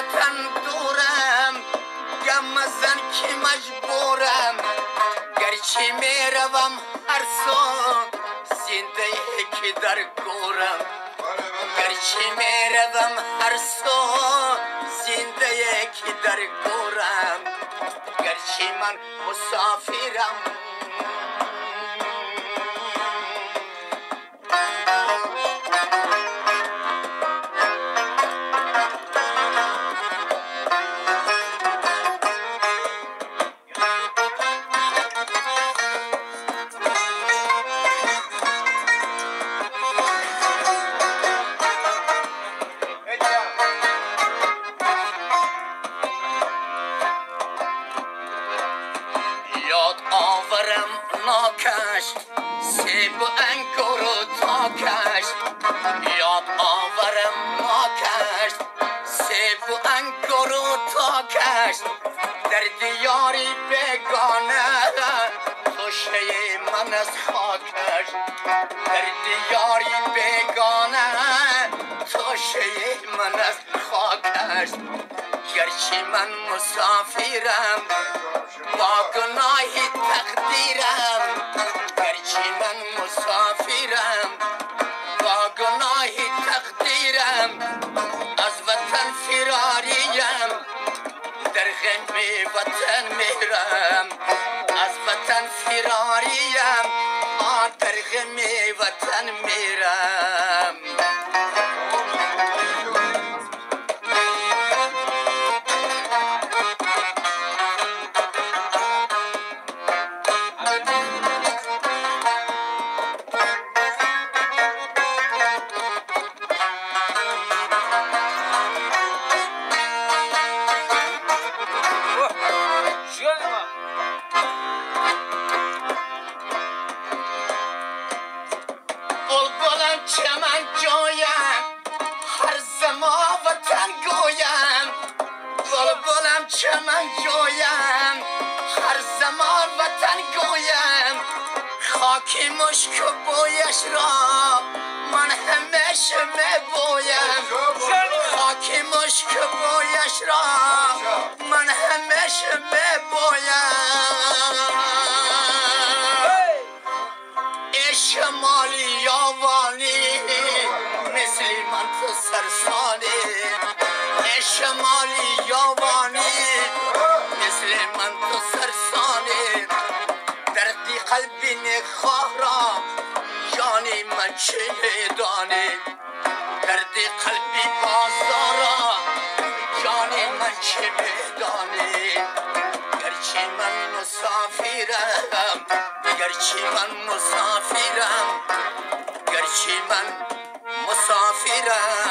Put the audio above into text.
وطن دورم گم مزن که مجبورم گرچه میروم هر سان زنده که در گورم گرچه میروم هر سان زنده که در گورم گرچه من مسافرم ناکش سیب و انگور و تاکش یاد آورم ناکش سیب و انگور و تاکش در دیاری بگانه توشه من از خاکش در دیاری بگانه توشه من از خاکش گرچه من مسافرم با گناه تقدیرم گرچه من مسافرم با گناه تقدیرم از وطن فراریم در غم وطن میرم از وطن فراریم در غم وطن میرم چمن جایم هر زمان وطن گویم بلبلم چمن جایم هر زمان وطن گویم خاکی مشک و بویش را من همیشه میبویم خاکی مشک و بویش را من همیشه میبویم شمالی یاوانی مثل من تو سرسانی شمالی یاوانی مثل من تو سرسانی دردی قلبی نخواه را جانی من چه میدانی دردی قلبی بازارا جانی من چه میدانی گرچه من مسافرم گرچه من مسافرم گرچه من مسافرم